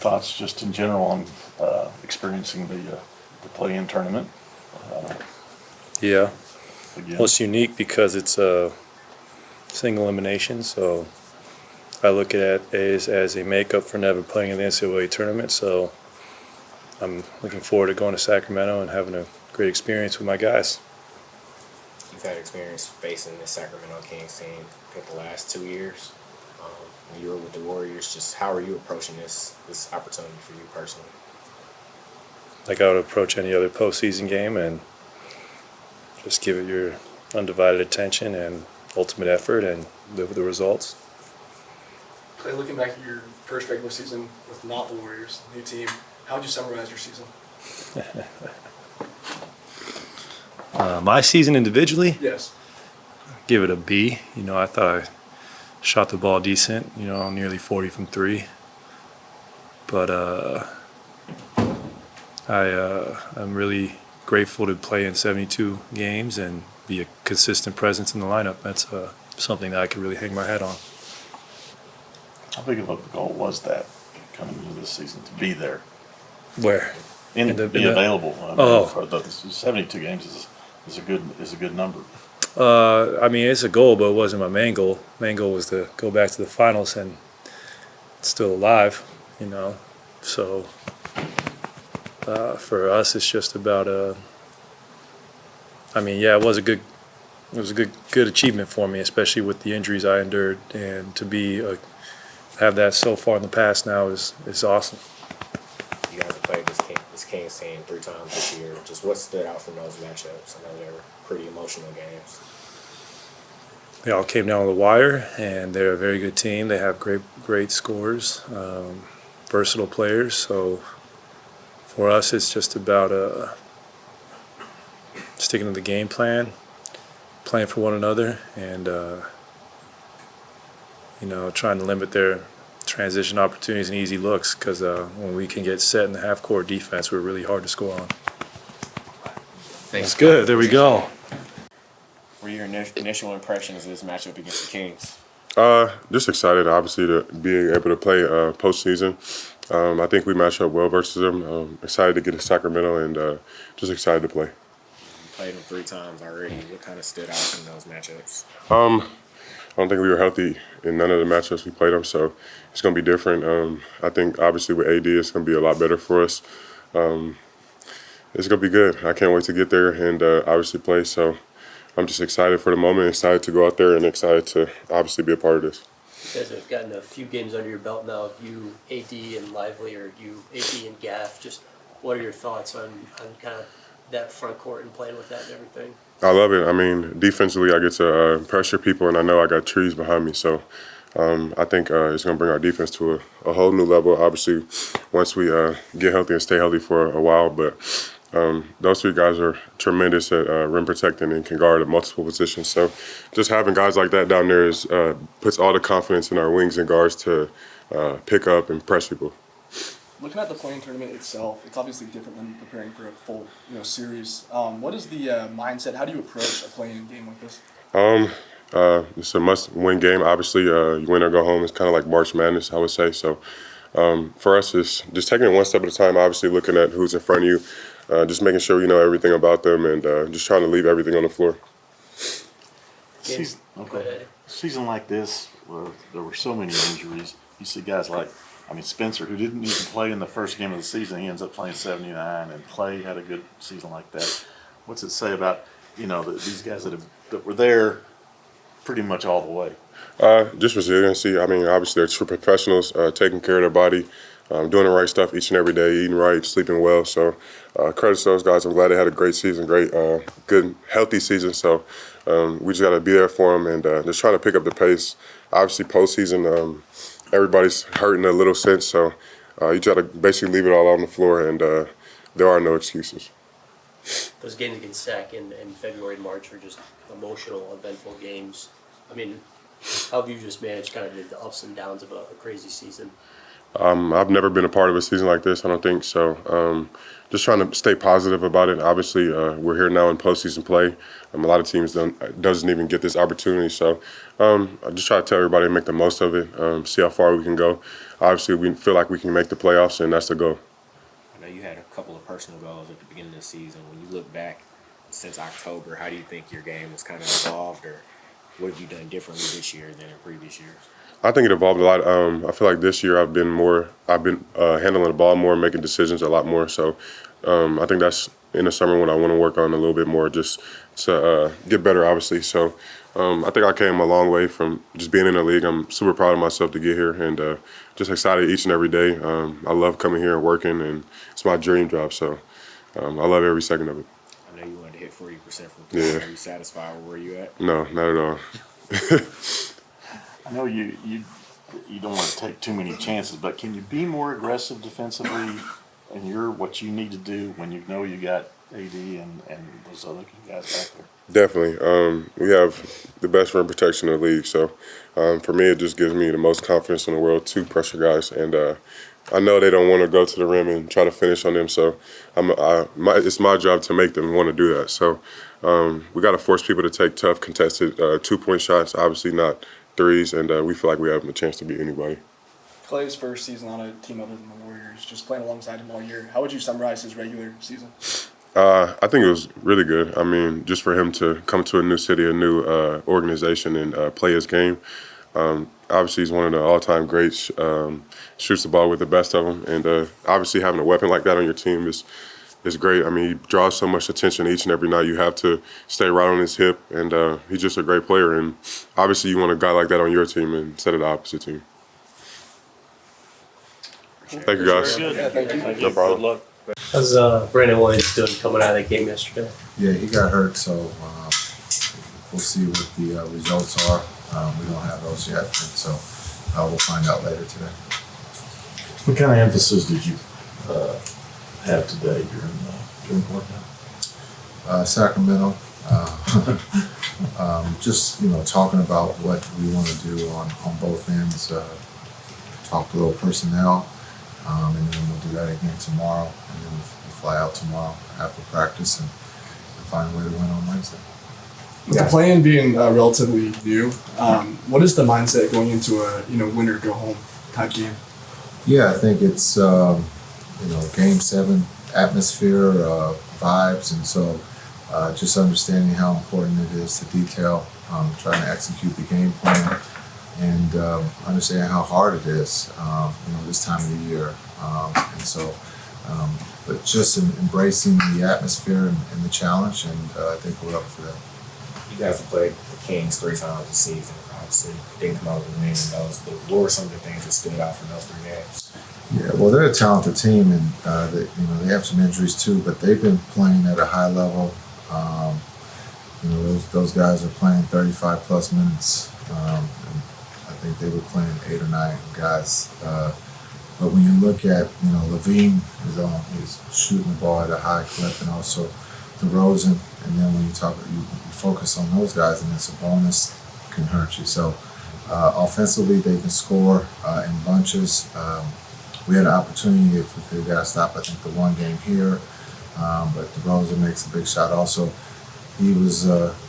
thoughts just in general on experiencing the play-in tournament? Yeah. Again? Well, it's unique because it's a single elimination, so I look at it as a makeup for never playing in the NCAA tournament. So I'm looking forward to going to Sacramento and having a great experience with my guys. You've had experience facing the Sacramento Kings team for the last 2 years. When you were with the Warriors, just how are you approaching this opportunity for you personally? Like I would approach any other postseason game and just give it your undivided attention and ultimate effort and live with the results. Klay, looking back at your first regular season with not the Warriors, new team, how would you summarize your season? My season individually, Yes. give it a B. I thought I shot the ball decent, nearly 40 from three. But I'm really grateful to play in 72 games and be a consistent presence in the lineup. That's something that I could really hang my hat on. How big of a goal was that coming into this season to be there? Where? Be available. For the 72 games is a good number. It's a goal, but it wasn't my main goal. Main goal was to go back to the finals, and it's still alive, So for us, it's just about it was a good achievement for me, especially with the injuries I endured, and to have that so far in the past now is awesome. You guys have played this Kings team 3 times this year. Just what stood out from those matchups? I know they were pretty emotional games. They all came down to the wire, and they're a very good team. They have great scorers, versatile players. So for us, it's just about sticking to the game plan, playing for one another, and trying to limit their transition opportunities and easy looks, because when we can get set in the half-court defense, we're really hard to score on. Thanks. That's good. There we go. What were your initial impressions of this matchup against the Kings? Just excited, obviously, to be able to play postseason. I think we match up well versus them. Excited to get to Sacramento and just excited to play. You played them 3 times already. What kind of stood out in those matchups? I don't think we were healthy in none of the matchups we played them, so it's going to be different. I think, obviously, with AD, it's going to be a lot better for us. It's going to be good. I can't wait to get there and obviously play. So I'm just excited for the moment, excited to go out there, and excited to obviously be a part of this. You guys have gotten a few games under your belt now. You, AD, and Lively, or you, AD, and Gaff. Just what are your thoughts on kind of that front court and playing with that and everything? I love it. I mean, defensively, I get to pressure people, and I know I got trees behind me. So I think it's going to bring our defense to a whole new level, obviously, once we get healthy and stay healthy for a while. But those 3 guys are tremendous at rim protecting and can guard at multiple positions. So just having guys like that down there puts all the confidence in our wings and guards to pick up and press people. Looking at the play-in tournament itself, it's obviously different than preparing for a full series. What is the mindset? How do you approach a play-in game like this? It's a must-win game. Obviously, you win or go home. It's kind of like March Madness, I would say. So for us, it's just taking it one step at a time, obviously looking at who's in front of you, just making sure you know everything about them, and just trying to leave everything on the floor. Season like this, where there were so many injuries, you see guys like, Spencer, who didn't even play in the first game of the season, he ends up playing 79, and Klay had a good season like that. What's it say about, these guys that were there pretty much all the way? Just resiliency. Obviously, they're true professionals, taking care of their body, doing the right stuff each and every day, eating right, sleeping well. So credit to those guys. I'm glad they had a great season, good, healthy season. So we just got to be there for them and just try to pick up the pace. Obviously, postseason, everybody's hurt in a little sense. So you try to basically leave it all on the floor, and there are no excuses. Those games against Sac in February and March were just emotional, eventful games. How have you just managed kind of the ups and downs of a crazy season? I've never been a part of a season like this. I don't think so. Just trying to stay positive about it. Obviously, we're here now in postseason play. A lot of teams doesn't even get this opportunity. So I just try to tell everybody to make the most of it, see how far we can go. Obviously, we feel like we can make the playoffs, and that's the goal. I know you had a couple of personal goals at the beginning of the season. When you look back since October, how do you think your game has kind of evolved, or what have you done differently this year than in previous years? I think it evolved a lot. I feel like this year I've been handling the ball more, making decisions a lot more. So I think that's in the summer when I want to work on a little bit more, just to get better, obviously. So I think I came a long way from just being in the league. I'm super proud of myself to get here, and just excited each and every day. I love coming here and working, and it's my dream job. So I love every second of it. I know you wanted to hit 40% from three. Yeah. Are you satisfied with where you at? No, not at all. I know you don't want to take too many chances, but can you be more aggressive defensively and what you need to do when you know you got AD and those other guys back there? Definitely. We have the best rim protection in the league. So for me, it just gives me the most confidence in the world to pressure guys. And I know they don't want to go to the rim and try to finish on them. So it's my job to make them want to do that. So we got to force people to take tough, contested 2-point shots, obviously not threes. And we feel like we have a chance to beat anybody. Clay's first season on a team other than the Warriors, just playing alongside him all year. How would you summarize his regular season? I think it was really good. I mean, just for him to come to a new city, a new organization, and play his game. Obviously, he's one of the all-time greats. Shoots the ball with the best of them, and obviously having a weapon like that on your team is great. I mean, he draws so much attention each and every night. You have to stay right on his hip, and he's just a great player. And obviously, you want a guy like that on your team instead of the opposite team. Thank you, guys. Good. Yeah, thank you. No problem. Good luck. How's Brandon Williams doing coming out of that game yesterday? Yeah, he got hurt, so we'll see what the results are. We don't have those yet, and so we'll find out later today. What kind of emphasis did you have today during workout? Sacramento, just talking about what we want to do on both ends. Talk a little personnel, and then we'll do that again tomorrow, and then we'll fly out tomorrow after practice and find a way to win on Wednesday. With the plan being relatively new, what is the mindset going into a win or go home type game? Yeah, I think it's Game 7 atmosphere, vibes, and so just understanding how important it is to detail, trying to execute the game plan, and understanding how hard it is, this time of the year, and so. But just embracing the atmosphere and the challenge, and I think we're up for that. You guys have played the Kings 3 times this season. Obviously, didn't come out with a win in those. But what were some of the things that stood out from those 3 games? Yeah, well, they're a talented team, and they have some injuries too. But they've been playing at a high level. Those guys are playing 35 plus minutes. And I think they were playing 8 or 9 guys. But when you look at, Levine is shooting the ball at a high clip, and also DeRozan, and then when you focus on those guys, and it's a bonus, can hurt you. So offensively, they can score in bunches. We had an opportunity if we could have got a stop. I think the one game here, but DeRozan makes a big shot. Also, he was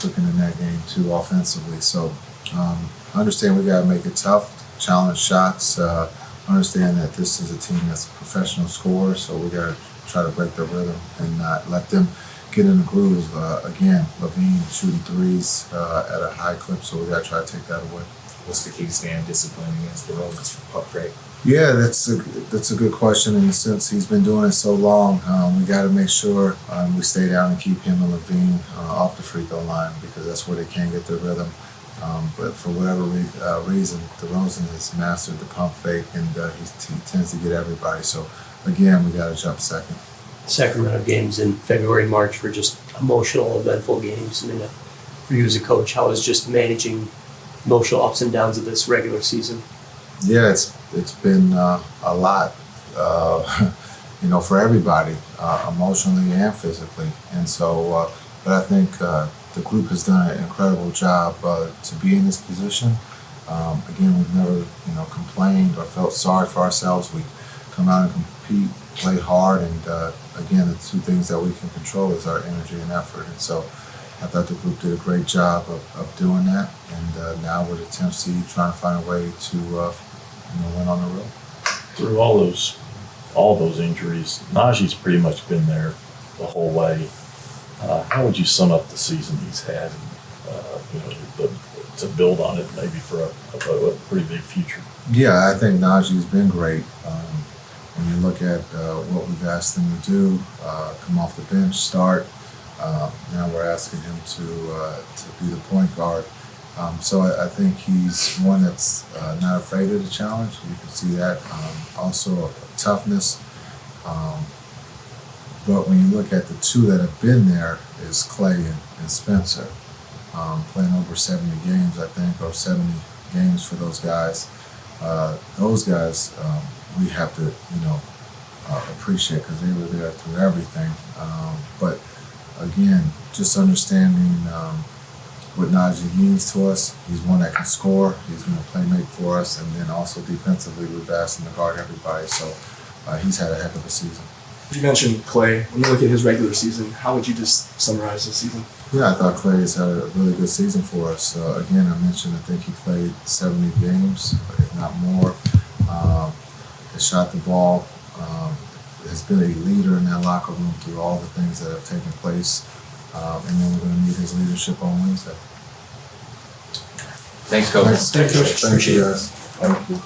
cooking in that game too offensively. So I understand we got to make it tough, challenge shots. Understand that this is a team that's a professional scorer, so we got to try to break their rhythm and not let them get in the groove. Again, Levine shooting threes at a high clip, so we got to try to take that away. What's the key to staying disciplined against the Roses from puck rate? Yeah, that's a good question in the sense he's been doing it so long. We got to make sure we stay down and keep him and Levine off the free throw line because that's where they can get their rhythm. But for whatever reason, DeRozan has mastered the pump fake, and he tends to get everybody. So, again, we got to jump second. Sacramento games in February, March were just emotional, eventful games. I mean, for you as a coach, how is just managing emotional ups and downs of this regular season? Yeah, it's been a lot, for everybody, emotionally and physically. And so, but I think the group has done an incredible job to be in this position. Again, we've never, complained or felt sorry for ourselves. We come out and compete, play hard, and again, the two things that we can control is our energy and effort. And so I thought the group did a great job of doing that. And now with attempts to trying to find a way to, win on the road. Through all those injuries, Najee's pretty much been there the whole way. How would you sum up the season he's had? To build on it, maybe for a pretty big future. Yeah, I think Najee's been great. When you look at what we've asked him to do, come off the bench, start. Now we're asking him to be the point guard. So I think he's one that's not afraid of the challenge. You can see that. Also toughness. But when you look at the two that have been there, is Klay and Spencer. Playing over 70 games, I think, or 70 games for those guys. We have to, appreciate because they were there through everything. But again, just understanding what Najee means to us. He's one that can score. He's going to play make for us, and then also defensively, we've asked him to guard everybody. So he's had a heck of a season. You mentioned Klay. When you look at his regular season, how would you just summarize the season? Yeah, I thought Klay has had a really good season for us. Again, I mentioned I think he played 70 games, if not more. Has shot the ball. Has been a leader in that locker room through all the things that have taken place. And then we're going to need his leadership on Wednesday. Thanks, Coach. Thanks, Coach. Thank you, guys. Thank you.